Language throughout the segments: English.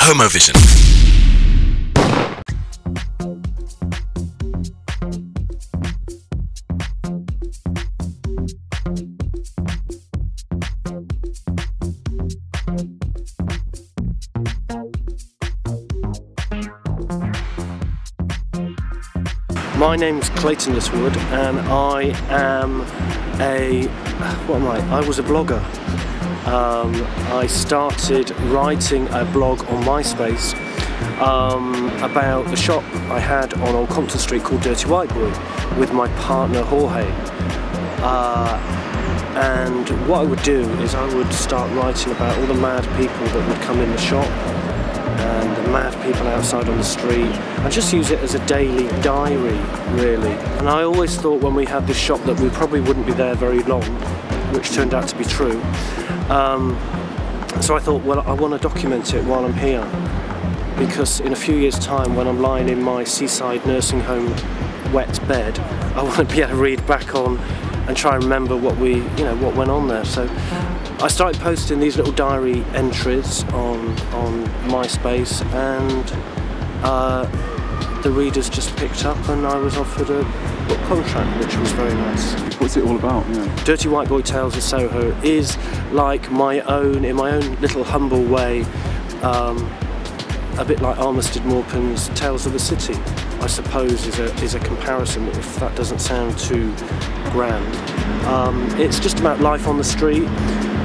HOMOVISION. My name's Clayton Littlewood and I am I was a blogger. I started writing a blog on MySpace about the shop I had on Old Compton Street called Dirty White Boy with my partner Jorge. And what I would do is I would start writing about all the mad people that would come in the shop and the mad people outside on the street, and just use it as a daily diary, really. And I always thought when we had this shop that we probably wouldn't be there very long, which turned out to be true. So I thought, well, I want to document it while I'm here, because in a few years' time, when I'm lying in my seaside nursing home wet bed, I want to be able to read back on and try and remember what what went on there. So I started posting these little diary entries on MySpace, and the readers just picked up, and I was offered a book contract, which was very nice. What's it all about? Yeah. Dirty White Boy Tales of Soho is like in my own little humble way, a bit like Armistead Maupin's Tales of the City, I suppose, is a comparison, if that doesn't sound too grand. It's just about life on the street.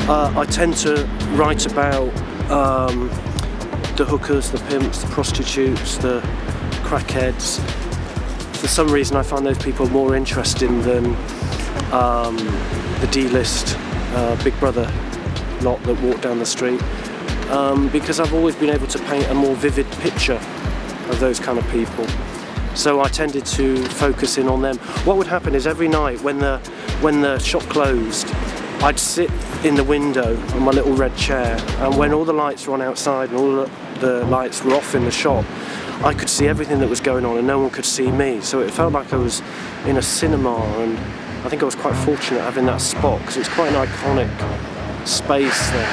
I tend to write about the hookers, the pimps, the prostitutes, the crackheads. For some reason I find those people more interesting than the D-list Big Brother lot that walk down the street, because I've always been able to paint a more vivid picture of those kind of people. So I tended to focus in on them. What would happen is every night when the shop closed, I'd sit in the window on my little red chair, and when all the lights were on outside and all the lights were off in the shop, I could see everything that was going on and no one could see me. So it felt like I was in a cinema, and I think I was quite fortunate having that spot, because it's quite an iconic space there.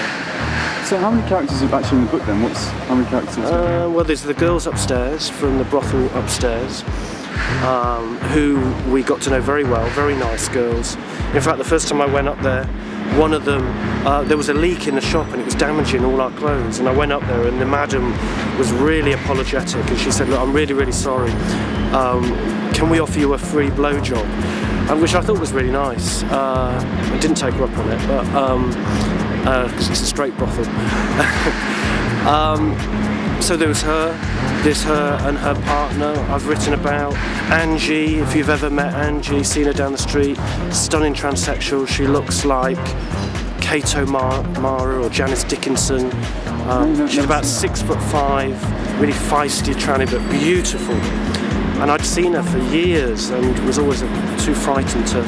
So how many characters are actually in the book then? How many characters? Well, there's the girls upstairs from the brothel upstairs, who we got to know very well, very nice girls. In fact, the first time I went up there, one of them, there was a leak in the shop and it was damaging all our clothes, and I went up there and the madam was really apologetic, and she said, look, I'm really, really sorry. Can we offer you a free blowjob? Which I thought was really nice. I didn't take her up on it, but because it's a straight brothel. So there was her and her partner. I've written about Angie, if you've ever met Angie, seen her down the street, stunning transsexual. She looks like Kate O'Mara or Janice Dickinson. She's about 6'5", really feisty tranny, but beautiful. And I'd seen her for years and was always too frightened to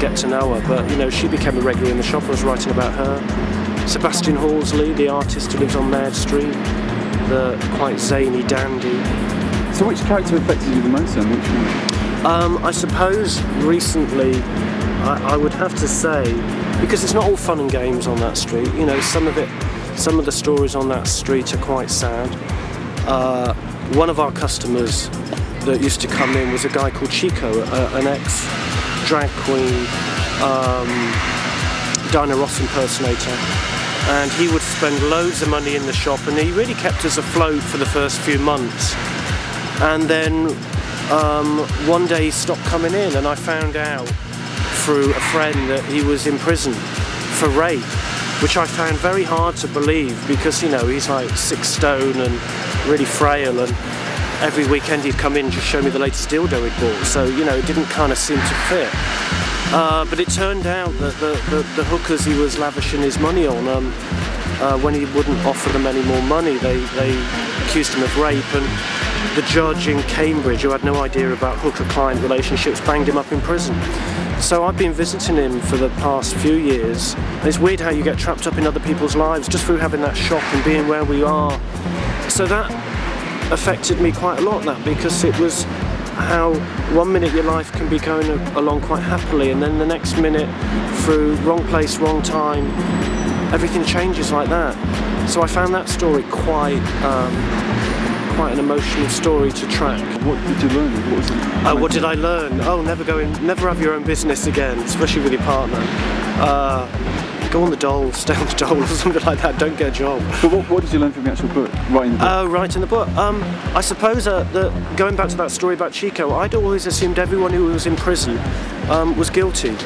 get to know her, but she became a regular in the shop. I was writing about her. Sebastian Horsley, the artist who lives on Maid Street, the quite zany dandy. So which character affected you the most then? Which one? I suppose recently I would have to say, because it's not all fun and games on that street, some of the stories on that street are quite sad. One of our customers that used to come in was a guy called Chico, an ex-drag queen, Diana Ross impersonator, and he would spend loads of money in the shop, and he really kept us afloat for the first few months. And then one day he stopped coming in, and I found out through a friend that he was in prison for rape, which I found very hard to believe, because he's like 6 stone and really frail, and every weekend he'd come in and just show me the latest dildo he'd bought, so it didn't kind of seem to fit. But it turned out that the hookers he was lavishing his money on, when he wouldn't offer them any more money, they accused him of rape, and the judge in Cambridge, who had no idea about hooker-client relationships, banged him up in prison. So I've been visiting him for the past few years. And it's weird how you get trapped up in other people's lives just through having that shop and being where we are. So that affected me quite a lot, because it was how one minute your life can be going along quite happily, and then the next minute, through wrong place, wrong time, everything changes like that. So I found that story quite an emotional story to track. What did you learn? What was it? What did I learn? Oh, never have your own business again, especially with your partner. Go on the dole, stay on the dole or something like that, don't get a job. But what did you learn from the actual book, writing the book? Writing the book. I suppose that going back to that story about Chico, I'd always assumed everyone who was in prison was guilty.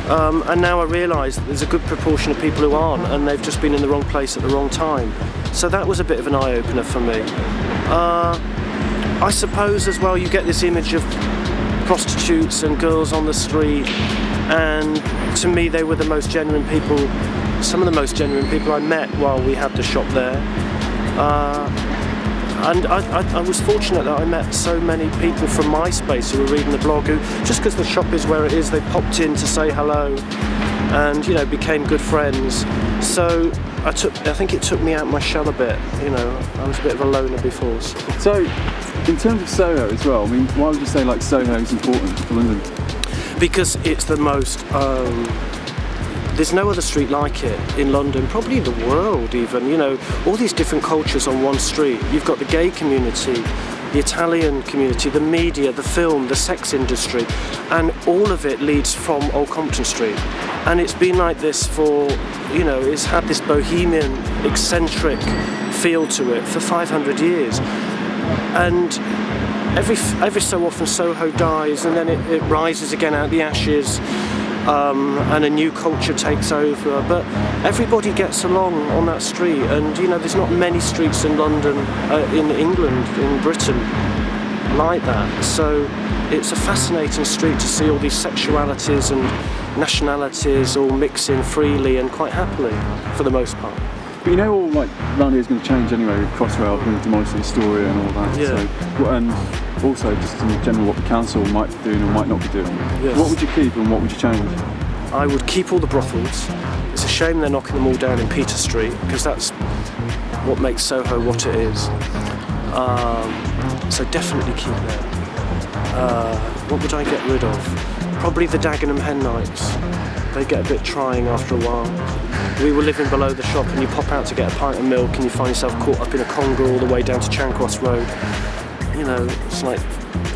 And now I realise that there's a good proportion of people who aren't, and they've just been in the wrong place at the wrong time. So that was a bit of an eye-opener for me. I suppose as well you get this image of prostitutes and girls on the street, and to me they were the most genuine people, some of the most genuine people I met while we had the shop there. And I was fortunate that I met so many people from MySpace who were reading the blog, who, just because the shop is where it is, they popped in to say hello and, you know, became good friends. So I think it took me out my shell a bit, you know, I was a bit of a loner before. So, in terms of Soho as well, I mean, why would you say like Soho is important for London? Because it's the most, there's no other street like it in London, probably in the world even, you know, all these different cultures on one street. You've got the gay community, the Italian community, the media, the film, the sex industry, and all of it leads from Old Compton Street. And it's been like this for, you know, it's had this bohemian, eccentric feel to it for 500 years. And every so often Soho dies, and then it rises again out of the ashes, and a new culture takes over. But everybody gets along on that street, and you know, there's not many streets in London, in England, in Britain, like that. So it's a fascinating street to see all these sexualities and nationalities all mixing freely and quite happily, for the most part. But you know, all like round here is going to change anyway with Crossrail, with demolishing Astoria and all that. Yeah. So, and also just in general what the council might be doing or might not be doing. Yes. What would you keep and what would you change? I would keep all the brothels. It's a shame they're knocking them all down in Peter Street, because that's what makes Soho what it is. So definitely keep them. What would I get rid of? Probably the Dagenham hen nights. They get a bit trying after a while. We were living below the shop, and you pop out to get a pint of milk and you find yourself caught up in a conga all the way down to Chancross Road. You know, it's like,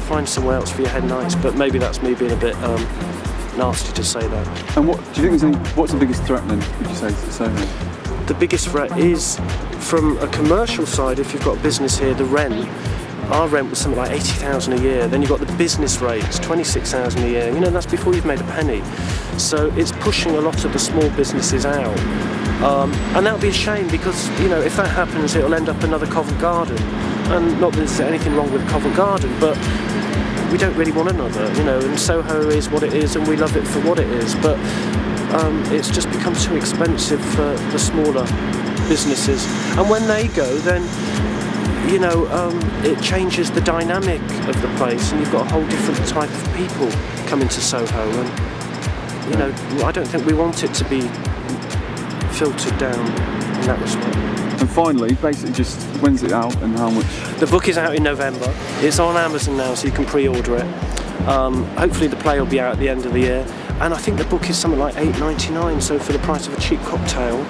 find somewhere else for your hen nights, but maybe that's me being a bit nasty to say that. And what do you think there's any, what's the biggest threat then, would you say, to Soho? The biggest threat is, from a commercial side, if you've got a business here, the rent. Our rent was something like 80,000 a year. Then you've got the business rates, 26,000 a year. You know, that's before you've made a penny. So it's pushing a lot of the small businesses out. And that would be a shame, because, you know, if that happens, it'll end up another Covent Garden. And not that there's anything wrong with Covent Garden, but we don't really want another, you know, and Soho is what it is, and we love it for what it is. But it's just become too expensive for the smaller businesses. And when they go, then, you know, it changes the dynamic of the place, and you've got a whole different type of people coming to Soho, and, you know, I don't think we want it to be filtered down in that respect. And finally, basically just, when's it out and how much? The book is out in November. It's on Amazon now, so you can pre-order it. Hopefully the play will be out at the end of the year, and I think the book is something like £8.99, so for the price of a cheap cocktail,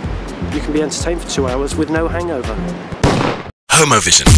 you can be entertained for 2 hours with no hangover. HOMOVISION.